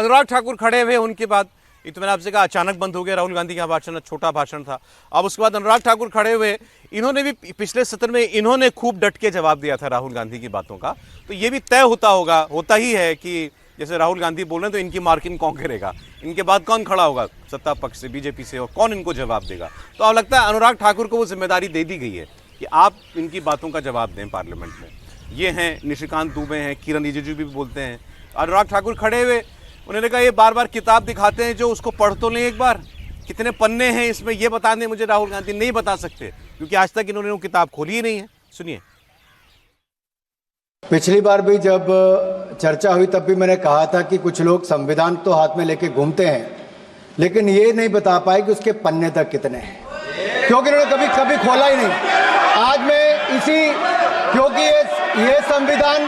अनुराग ठाकुर खड़े हुए, उनके बाद ये तो मैंने आपसे कहा अचानक बंद हो गया राहुल गांधी का भाषण, छोटा भाषण था। अब उसके बाद अनुराग ठाकुर खड़े हुए, इन्होंने भी पिछले सत्र में इन्होंने खूब डट के जवाब दिया था राहुल गांधी की बातों का। तो ये भी तय होता ही है कि जैसे राहुल गांधी बोल रहे हैं तो इनकी मार्किंग कौन करेगा, इनके बाद कौन खड़ा होगा सत्ता पक्ष से, बीजेपी से, और कौन इनको जवाब देगा। तो अब लगता है अनुराग ठाकुर को वो जिम्मेदारी दे दी गई है कि आप इनकी बातों का जवाब दें पार्लियामेंट में। ये हैं निशिकांत दुबे हैं, किरण रिजिजू भी बोलते हैं। अनुराग ठाकुर खड़े हुए, उन्होंने कहा ये बार बार किताब दिखाते हैं जो उसको पढ़ तो लें एक बार, कितने पन्ने हैं इसमें ये बता दें मुझे। राहुल गांधी नहीं बता सकते क्योंकि आज तक इन्होंने वो किताब खोली ही नहीं है। सुनिए। पिछली बार भी जब चर्चा हुई तब भी मैंने कहा था कि कुछ लोग संविधान तो हाथ में लेके घूमते हैं लेकिन ये नहीं बता पाए कि उसके पन्ने तक कितने हैं, क्योंकि इन्होंने कभी खोला ही नहीं। आज मैं क्योंकि ये संविधान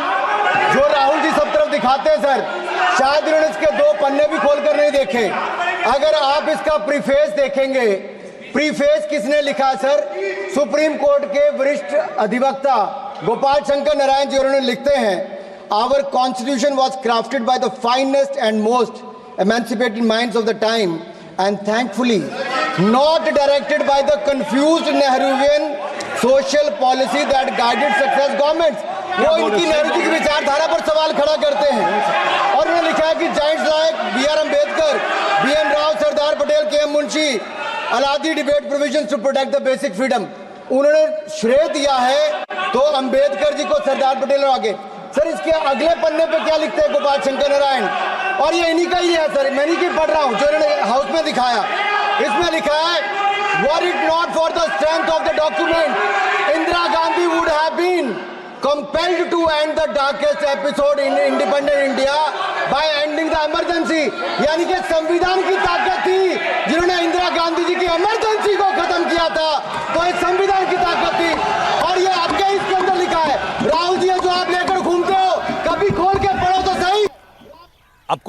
जो राहुल जी सब तरफ दिखाते हैं सर, शायद इन्होंने इसके 2 पन्ने भी खोलकर नहीं देखे। अगर आप इसका प्रीफेस देखेंगे, प्रीफेस किसने लिखा है सर? सुप्रीम कोर्ट के वरिष्ठ अधिवक्ता गोपाल शंकर नारायण जी, उन्होंने लिखते हैं, our constitution was crafted by the finest and most emancipated minds of the time and thankfully not directed by the confused Nehruvian social policy that guided success governments। वो इनकी नेहरू जी की विचारधारा पर सवाल खड़ा करते हैं। और उन्होंने लिखा है कि giants like B.R. Ambedkar, B.N. Rao, Sardar Patel, K.M. Munshi, Alladi debate provisions to protect the basic freedom. उन्होंने श्रेय दिया है तो अम्बेडकर जी को, सरदार पटेल और आगे। सर इसके अगले पन्ने पे क्या लिखते हैं गोपाल शंकर नारायण, और ये इन्हीं का ही है सर, मैं नहीं पढ़ रहा हूँ, जो इन्होंने हाउस में दिखाया। इसमें लिखा है, were it not for the strength of the document, Indira Gandhi would have been compelled to end the darkest episode in independent India by ending the emergency. यानी कि संविधान की ताकत थी जिन्होंने इंदिरा गांधी जी की इमरजेंसी को खत्म किया था, तो इस संविधान की ताकत थी। और ये आपके इसके अंदर लिखा है, राहुल जी जो आप लेकर घूमते हो, कभी खोल के पढ़ो तो सही। अब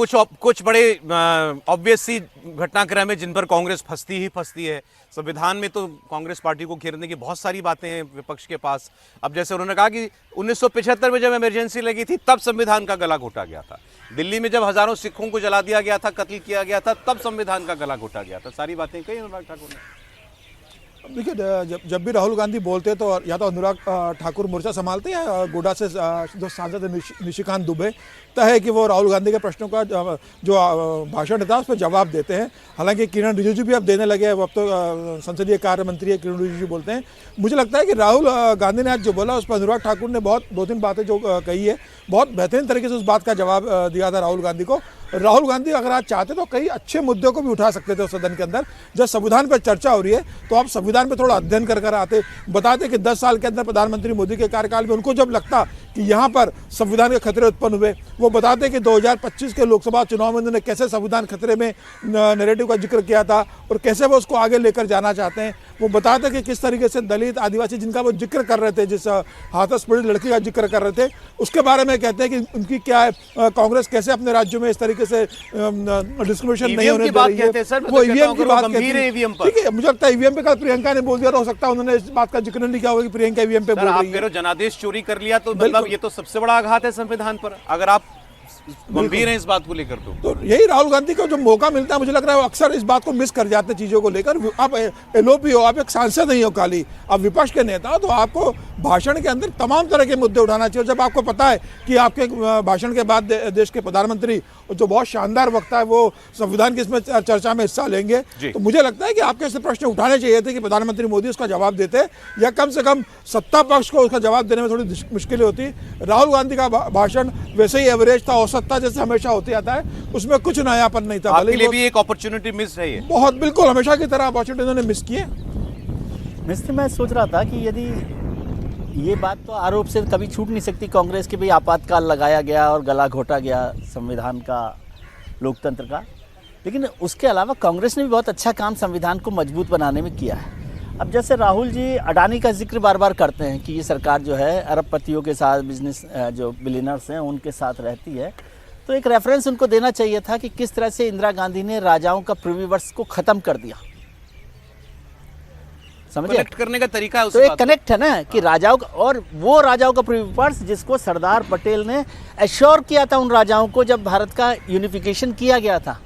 कुछ बड़े ऑब्वियस सी घटनाक्रम है जिन पर कांग्रेस फंसती है। संविधान में तो कांग्रेस पार्टी को घेरने की बहुत सारी बातें हैं विपक्ष के पास। अब जैसे उन्होंने कहा कि 1975 में जब इमरजेंसी लगी थी तब संविधान का गला घोटा गया था, दिल्ली में जब हजारों सिखों को जला दिया गया था, कत्ल किया गया था, तब संविधान का गला घोटा गया था। सारी बातें कही अनुराग ठाकुर ने। देखिए, जब भी राहुल गांधी बोलते हैं तो या तो अनुराग ठाकुर मोर्चा संभालते हैं या गोडा से जो सांसद निशिकांत दुबे तय है कि वो राहुल गांधी के प्रश्नों का जो भाषण था उस पर जवाब देते हैं। हालांकि किरण रिजिजू भी अब देने लगे हैं, अब तो संसदीय कार्य मंत्री है किरण रिजिजू बोलते हैं। मुझे लगता है कि राहुल गांधी ने आज जो बोला उस पर अनुराग ठाकुर ने बहुत 2-3 बातें जो कही है, बहुत बेहतरीन तरीके से उस बात का जवाब दिया था राहुल गांधी को। राहुल गांधी अगर आज चाहते तो कई अच्छे मुद्दों को भी उठा सकते थे उस सदन के अंदर। जब संविधान पर चर्चा हो रही है तो आप संविधान पर थोड़ा अध्ययन कर आते, बताते कि 10 साल के अंदर प्रधानमंत्री मोदी के कार्यकाल में उनको जब लगता कि यहाँ पर संविधान के खतरे उत्पन्न हुए, वो बताते कि 2025 के लोकसभा चुनाव में उन्होंने कैसे संविधान खतरे में नैरेटिव का जिक्र किया था और कैसे वो उसको आगे लेकर जाना चाहते हैं। वो बताते कि किस तरीके से दलित आदिवासी जिनका वो जिक्र कर रहे थे, जिस हाथरस पीड़ित लड़की का जिक्र कर रहे थे, उसके बारे में कहते हैं कि उनकी क्या है, कांग्रेस कैसे अपने राज्यों में इस तरीके से डिस्क्रिमिनेशन नहीं होने दे रही है। वो ईवीएम की बात कहते हैं। ठीक है, मुझे लगता है ईवीएम पे कल प्रियंका ने बोल दिया, हो सकता है उन्होंने इस बात का जिक्र नहीं किया होगा कि प्रियंका ईवीएम पे बोल रही है। जनादेश चोरी कर लिया तो मतलब ये तो सबसे बड़ा आघात है संविधान पर, अगर आप गंभीर हैं इस बात को लेकर। तो यही राहुल गांधी को जो मौका मिलता है, मुझे लग रहा है वो अक्सर इस बात को मिस कर जाते हैं चीज़ों को लेकर। आप एलओपी हो, आप एक सांसद नहीं हो खाली, आप विपक्ष के नेता हो, तो आपको भाषण के अंदर तमाम तरह के मुद्दे उठाना चाहिए। जब आपको पता है कि आपके भाषण के बाद देश के प्रधानमंत्री जो बहुत शानदार वक्ता है वो संविधान की इसमें चर्चा में हिस्सा लेंगे, तो मुझे लगता है कि आपके ऐसे प्रश्न उठाने चाहिए थे कि प्रधानमंत्री मोदी उसका जवाब देते, या कम से कम सत्ता पक्ष को उसका जवाब देने में थोड़ी मुश्किलें होती। राहुल गांधी का भाषण वैसे ही एवरेज था, औसत जैसे हमेशा होते आता है, उसमें कुछ नयापन नहीं था। आपके लिए भी एक अपॉर्चुनिटी मिस रही है। बहुत, बिल्कुल हमेशा की तरह अपॉर्चुनिटी उन्होंने मिस किए। मैं सोच रहा था कि यदि ये बात तो आरोप से कभी छूट नहीं सकती कांग्रेस के भी, आपातकाल लगाया गया और गला घोटा गया संविधान का, लोकतंत्र का, लेकिन उसके अलावा कांग्रेस ने भी बहुत अच्छा काम संविधान को मजबूत बनाने में किया है। अब जैसे राहुल जी अडानी का जिक्र बार बार करते हैं कि ये सरकार जो है अरबपतियों के साथ, बिजनेस जो बिलियनर्स हैं उनके साथ रहती है, तो एक रेफरेंस उनको देना चाहिए था कि किस तरह से इंदिरा गांधी ने राजाओं का प्रिविवर्स को ख़त्म कर दिया। समझे? कनेक्ट करने का तरीका है तो उसी एक बात को। कनेक्ट है ना कि राजाओं का, और वो राजाओं का प्रिवी पर्स जिसको सरदार पटेल ने एश्योर किया था उन राजाओं को जब भारत का यूनिफिकेशन किया गया था।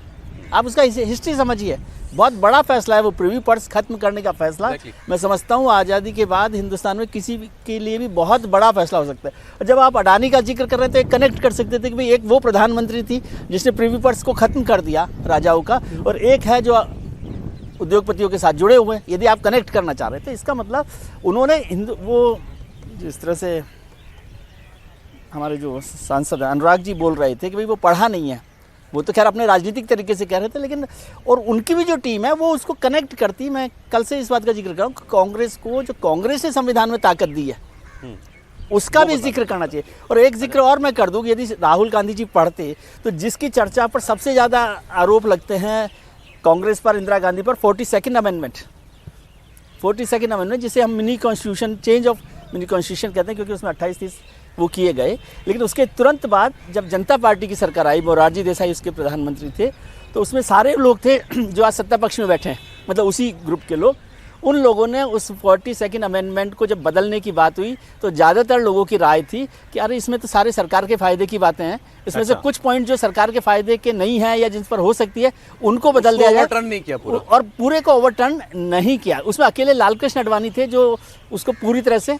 आप उसका हिस्ट्री समझिए, बहुत बड़ा फैसला है वो प्रिवी पर्स खत्म करने का फैसला। Exactly. मैं समझता हूँ आज़ादी के बाद हिंदुस्तान में किसी के लिए भी बहुत बड़ा फैसला हो सकता है। और जब आप अडानी का जिक्र कर रहे थे, कनेक्ट कर सकते थे कि भाई एक वो प्रधानमंत्री थी जिसने प्रिवी पर्स को खत्म कर दिया राजाओं का, और एक है जो उद्योगपतियों के साथ जुड़े हुए हैं। यदि आप कनेक्ट करना चाह रहे थे, इसका मतलब उन्होंने वो जिस तरह से हमारे जो सांसद अनुराग जी बोल रहे थे कि भाई वो पढ़ा नहीं है, वो तो खैर अपने राजनीतिक तरीके से कह रहे थे, लेकिन और उनकी भी जो टीम है वो उसको कनेक्ट करती। मैं कल से इस बात का जिक्र कर रहा हूँ, कांग्रेस को जो कांग्रेस ने संविधान में ताकत दी है उसका भी जिक्र करना चाहिए। और एक जिक्र और मैं कर दूँ, यदि राहुल गांधी जी पढ़ते तो जिसकी चर्चा पर सबसे ज़्यादा आरोप लगते हैं कांग्रेस पर, इंदिरा गांधी पर, 42nd अमेंडमेंट, 42nd अमेंडमेंट जिसे हम mini constitution, change of mini constitution कहते हैं, क्योंकि उसमें 28-30 वो किए गए। लेकिन उसके तुरंत बाद जब जनता पार्टी की सरकार आई, मोरारजी देसाई उसके प्रधानमंत्री थे, तो उसमें सारे लोग थे जो आज सत्ता पक्ष में बैठे हैं, मतलब उसी ग्रुप के लोग। उन लोगों ने उस 42nd अमेंडमेंट को जब बदलने की बात हुई तो ज़्यादातर लोगों की राय थी कि अरे इसमें तो सारे सरकार के फ़ायदे की बातें हैं, इसमें से कुछ पॉइंट जो सरकार के फ़ायदे के नहीं हैं या जिन पर हो सकती है उनको बदल दिया जाए। ओवरटर्न नहीं किया पूरा, और पूरे को ओवरटर्न नहीं किया। उसमें अकेले लालकृष्ण आडवाणी थे जो उसको पूरी तरह से